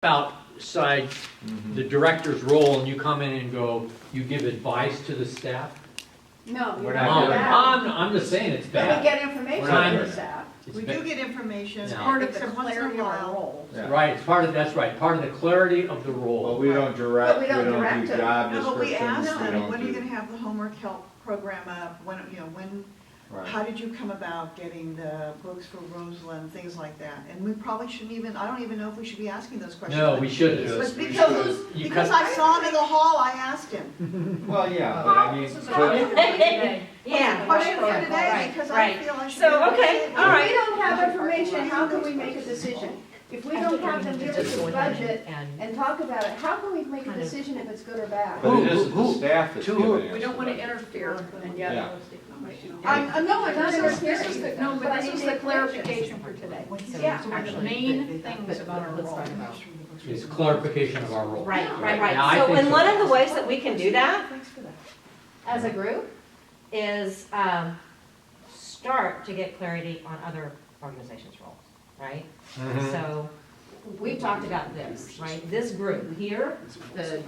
outside the director's role and you come in and go, you give advice to the staff? No, We're you're not not doing allowed. I'm just saying it's But we bad. get information We're not from doing the it. staff. It's We bad. do get information, Yeah. Part of the except once in a clarity of our while. role. Yeah. Right, it's part of, that's right, part of the clarity of the But role. we don't direct, But we we don't don't direct do them. job No, but we descriptions, asked we them, don't when are you do. gonna have the homework help program up? When, you know, when, how Right. did you come about getting the books for Roseland, things like that? And we probably shouldn't even, I don't even know if we should be asking those questions. No, we shouldn't. But You because cut- I saw him in the hall, I asked him. Well, yeah, but I mean, Yeah, question for today, Right, because I right. feel I should. So, be able to okay, say- all right. If we don't have information, how can we make a decision? If we don't have them give us a budget and talk about it, how can we make a decision if it's good or bad? but it isn't the Who- staff that's who- giving us. We don't want to the budget. interfere, and Yeah. yet, I'm not this is interfering, the, no, but but I this need is the the information. clarification for today. Yeah. So the main things about our role. It's clarification of our role. Right, right, Yeah, I right. So, think and so. one of the ways that we can do that as a group is start to get clarity on other organizations' roles, right? Mhm. So, we've talked about this, right? This group here,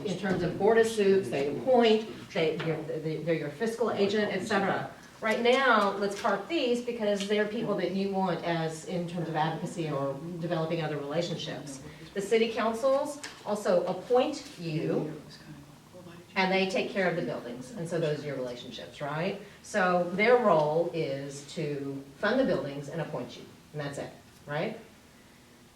in terms of board of suits, they appoint, they're your fiscal agent, et cetera. Right now, let's park these because they're people that you want as, in terms of advocacy or developing other relationships. The city councils also appoint you, and they take care of the buildings, and so those are your relationships, right? So their role is to fund the buildings and appoint you, and that's it, right?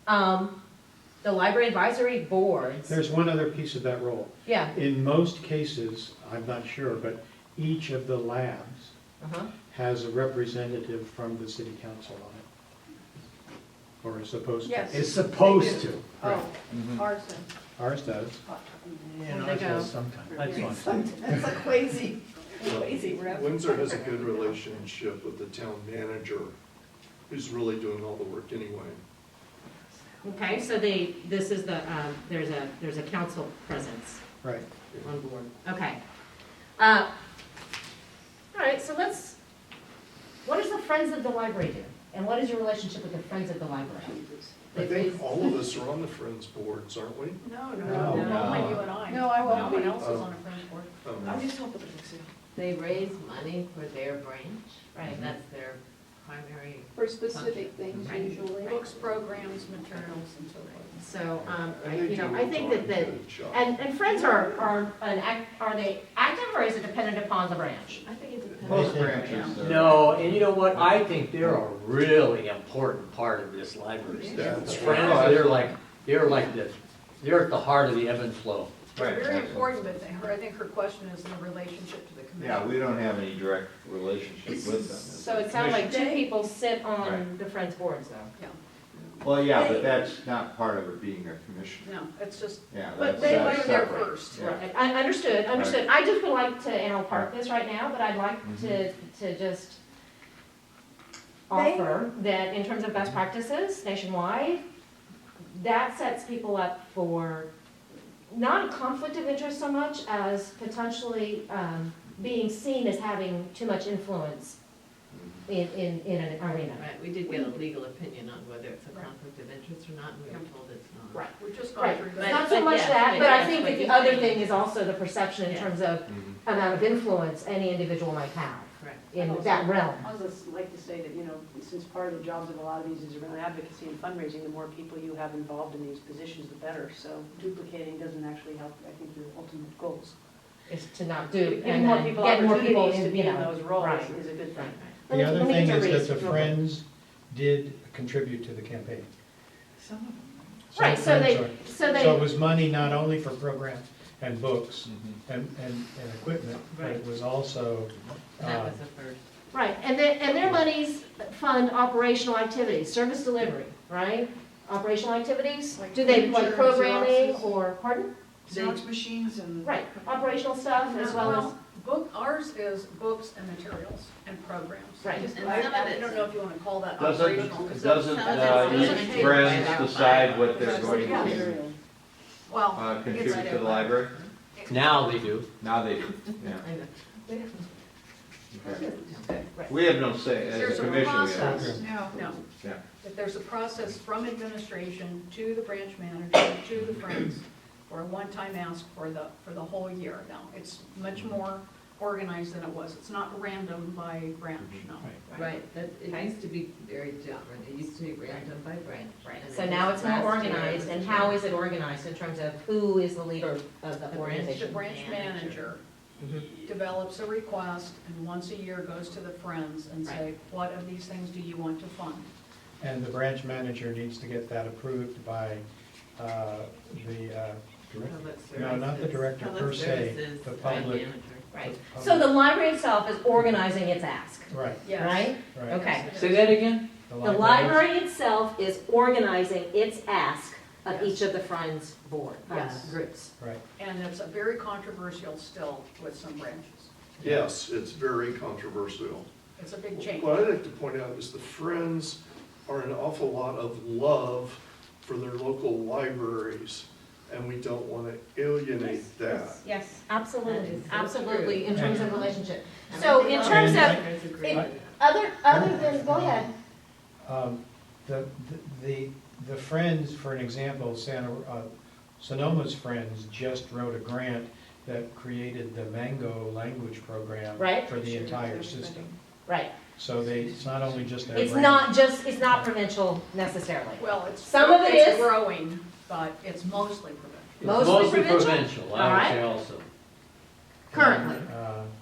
The library advisory boards, There's one other piece of that role. yeah, In most cases, I'm not sure, but each of the labs uh-huh, has a representative from the city council on it. Or is supposed to. Yes. It's supposed to. Right. Oh, Mhm. arson. Ours does. Yeah, Where'd they go? Sometimes, that's fine. That's a crazy rep. Windsor has a good relationship with the town manager, who's really doing all the work anyway. okay, so this is the, there's a council presence Right. on board, okay. All right, so what does the Friends of the Library do? And what is your relationship with the Friends of the Library? I think all of us are on the Friends boards, aren't we? No, No. only you and I. No, I won't No be. one else is on a Friends board. Um, just hope it'll fix it. They raise money for their branch, right, that's their primary, For specific things Right. usually. Books, programs, materials, and so forth. So, and they you know, do I think a that, good job. and Friends are they active or is it dependent upon the branch? I think it depends. Most branches are. No, and you know what, I think they're a really important part of this library staff. The Friends, they're at the heart of the ebb and flow. Right, Very absolutely. important, but I think her question is in relationship to the committee. Yeah, we don't have any direct relationship with them. So it sounds like two people sit on Right. the Friends boards though. Well, yeah, but that's not part of it being a commission. No, it's just, Yeah, but that's they were there separate. first. Yeah. Right, I understood. I just would like to, and I'll park this right now, but I'd like Mhm. to just offer that in terms of best practices nationwide, that sets people up for not a conflict of interest so much as potentially being seen as having too much influence in an arena. Right, we did get a legal opinion on whether it's a conflict of interest or not, and we were told it's not. Right. We've just gone Right, through it's that. not so But much yes, that, but but I yes, think what that the you other think. thing is also the perception in Yeah. terms of Mhm. amount of influence any individual might have Correct. in that realm. I would just like to say that, you know, since part of the jobs of a lot of these is around advocacy and fundraising, the more people you have involved in these positions, the better. So duplicating doesn't actually help, I think, your ultimate goals. Is to not do, Giving and more then people get more people opportunities to in, be you in know. those roles right, is a good thing. right. The Let me- other let me thing get to is Reese that the real quick. Friends did contribute to the campaign. Some of them. Some Right, so Friends they, are- so So it they, was money not only for programs and books Mhm. and equipment, but it Right. was also, That was the first. right, and their monies fund operational activities, service delivery, right? Operational activities, Like do they, like furniture, programming Xeroxes. or, pardon? Xerox machines and. Right, operational stuff as well as, Ours is books and materials and programs. Right. And And I some of I it's- don't know if you want to call that operational. 'cause Doesn't doesn't each pay Friends right out decide by what they're law. going Yeah. to Well, contribute it's- to the library? Now they do. Now they do, yeah. I know. Okay. We have no say, as There's a a commission. we have- process. No. No. Yeah. That there's a process from administration to the branch manager, to the Friends, for a one-time ask for the whole year. Now, it's much more organized than it was. It's not random by branch, no. Right, that, it used to be very different. It used to be random by branch. Right, And so then now it's more last year organized, it and was how changed. is it organized in terms of who is the leader of the The The organization? branch manager develops a request and once a year goes to the Friends and say, what of these things do you want to fund? And the branch manager needs to get that approved by the, Public no, not the services. director per Public se, services, the branch public. manager. Right, the so the public- library itself is organizing its ask, Right, Yes. right? right. Okay. Say that again? The library itself is organizing its ask of each of the Friends board, Yes. groups. Right, And it's a very controversial still with some branches. Yes, it's very controversial. It's a big change. What I'd like to point out is the Friends are an awful lot of love for their local libraries, and we don't want to alienate that. Yes, That absolutely, is so absolutely, true. in terms of relationship. And So I in think terms all of, libraries agree. it- other than, go ahead. The Friends, for an example, Sonoma's Friends just wrote a grant that created the Mango language program Right. for the entire system. Right, So it's not only just their it's branch. not just, it's not provincial necessarily. Well, it's. Some of it it's is. growing, but it's mostly provincial. It's Mostly provincial? provincial, I All would right. say also. Currently,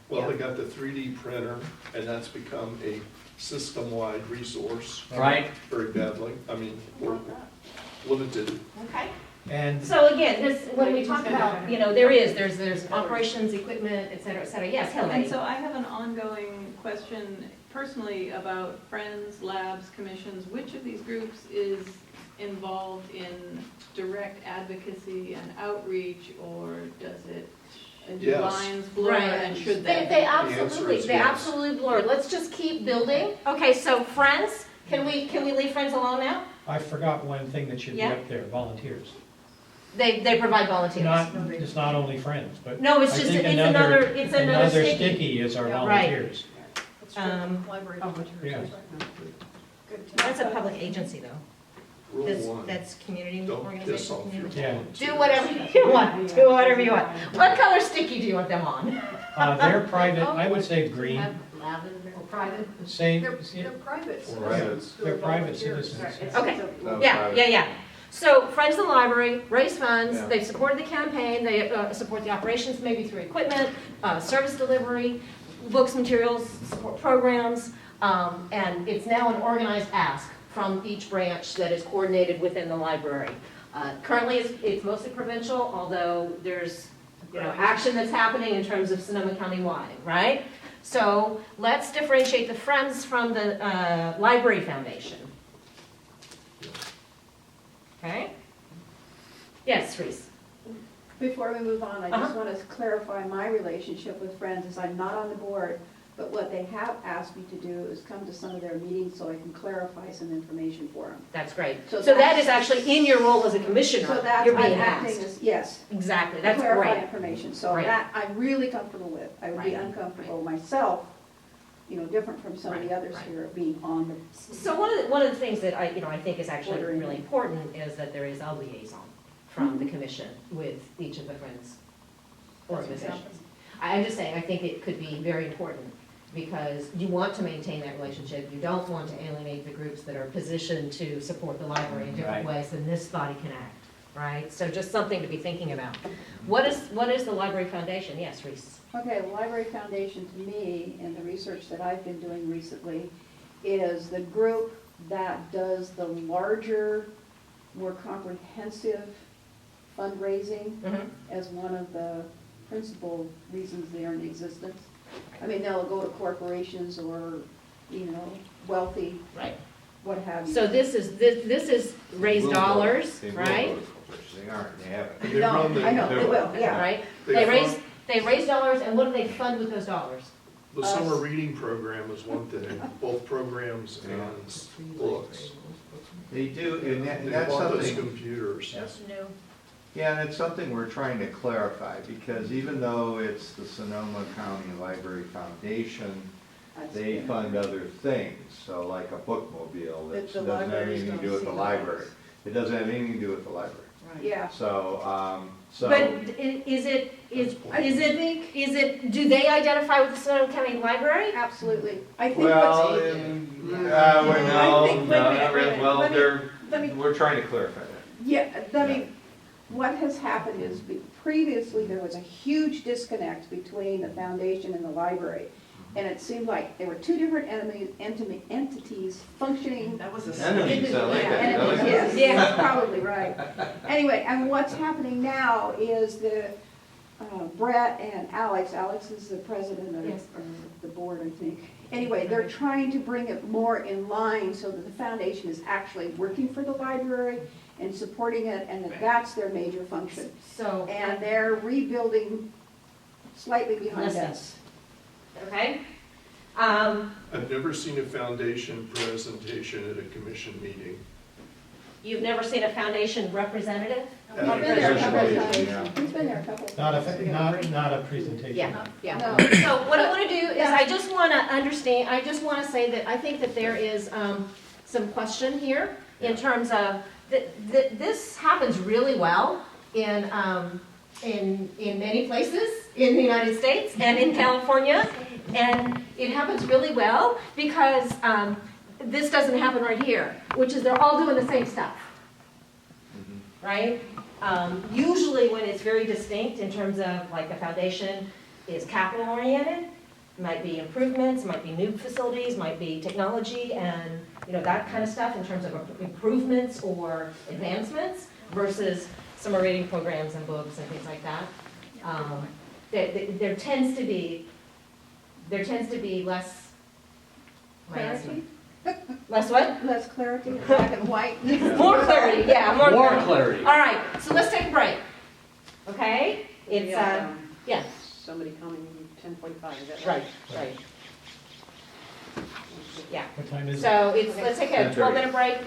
Well, they got the 3D printer, and that's become a system-wide resource Right? very badly. I mean, we're limited. okay. And So again, this, when we talk about, there's operations, equipment, et cetera, yes, And Hillary. so I have an ongoing question personally about friends, labs, commissions. Which of these groups is involved in direct advocacy and outreach, or does it, do Yes. lines blur, Right. and should They they? absolutely, is they yes. absolutely blur. Let's just keep building. Okay, so Friends, can we leave Friends alone now? I forgot one thing that should be Yeah. up there, volunteers. They provide volunteers. It's not only Friends, but. No, it's I just, think it's another Another sticky. sticky is our Yeah. Right. volunteers. It's for library Yeah. volunteers. Good to know. That's a public agency though. Rule one, That's community don't piss organization. off your community. Yeah. volunteers. Do whatever you want, do whatever you want. What color sticky do you want them on? They're private, I would say green, Have lavender. Or private. same, They're private Right. citizens who they're are private volunteers. citizens. Okay, No, yeah, private. yeah. So Friends of the Library raise funds, Yeah. they've supported the campaign, they support the operations maybe through equipment, service delivery, books, materials, support programs, and it's now an organized ask from each branch that is coordinated within the library. Currently, it's mostly provincial, although there's, action that's happening in terms of Sonoma County-wide, right? So let's differentiate the Friends from the Library Foundation. Okay? Yes, Reese? Before we move on, I Uh-huh. just want to clarify my relationship with Friends, as I'm not on the board, but what they have asked me to do is come to some of their meetings so I can clarify some information for them. That's great. So So that that's- is actually in your role as a commissioner, So that's, you're I'm being acting asked. as, yes, Exactly, that's clarify great. information, so Right. that I'm really comfortable with. I would be Right. uncomfortable myself, different from some of the Right, others right. here, being on the So one of the things that I think is actually really important is that there is a liaison from the commission with each of the Friends organizations. I'm just saying, I think it could be very important, because you want to maintain that relationship. You don't want to alienate the groups that are positioned to support the library in different Right. ways than this body can act, right? So just something to be thinking about. What is the Library Foundation? Yes, Reese? Okay, the Library Foundation, to me, in the research that I've been doing recently, is the group that does the larger, more comprehensive fundraising as one of the principal reasons they are in existence. I mean, they'll go to corporations or, wealthy, Right. what have you. So this is raise Will go. dollars, They will right? go to corporations. They aren't, they haven't. They No, run the- I know, they will, yeah. Right? They They raise dollars, and what do they fund with those dollars? The summer reading program is one thing, both programs and books. They do, and They that's bought those something, computers. That's new. yeah, and it's something we're trying to clarify, because even though it's the Sonoma County Library Foundation, That's they good. fund other things, so like a bookmobile that the doesn't have libraries anything to don't do with see the those. library. It doesn't have anything to do with the library. Right. Yeah. So, But is it, do they identify with the Sonoma County Library? Absolutely. I think well, what's, no, I think- wait a no, minute, not really. wait a Well, minute. Let me- we're trying to clarify that. yeah, I mean, what has happened is previously there was a huge disconnect between the foundation and the library. And it seemed like there were two different entities functioning. That was a. Enemies, I like that. I like that. Yes, Yeah. that's probably right. Anyway, and what's happening now is the Brett and Alex is the president of Yes. the board, I think. Anyway, they're trying to bring it more in line so that the foundation is actually working for the library and supporting it, and that that's their major function. So, And they're rebuilding slightly behind Listen. us. okay? I've never seen a foundation presentation at a commission meeting. You've never seen a foundation representative? At He's been there a couple of Presentation, times. He's been there a couple of Not times. not a presentation. Yeah, yeah. No. So what I want to do is I just want to understand, I just want to say that I think that there is some question here in terms of, this happens really well in many places in the United States and in California. And it happens really well because this doesn't happen right here, which is they're all doing the same stuff, right? Usually when it's very distinct in terms of like the foundation is capital oriented, might be improvements, might be new facilities, might be technology and, you know, that kind of stuff in terms of improvements or advancements versus summer reading programs and books and things like that. There tends to be less. Clarity? Less what? Less clarity, black and white. More clarity, yeah, more More clarity. clarity. All right, so let's take a break. Okay? It's, yeah, Somebody coming 10:45, is that right? right. Yeah. What time is it? So it's, let's take a 12-minute break.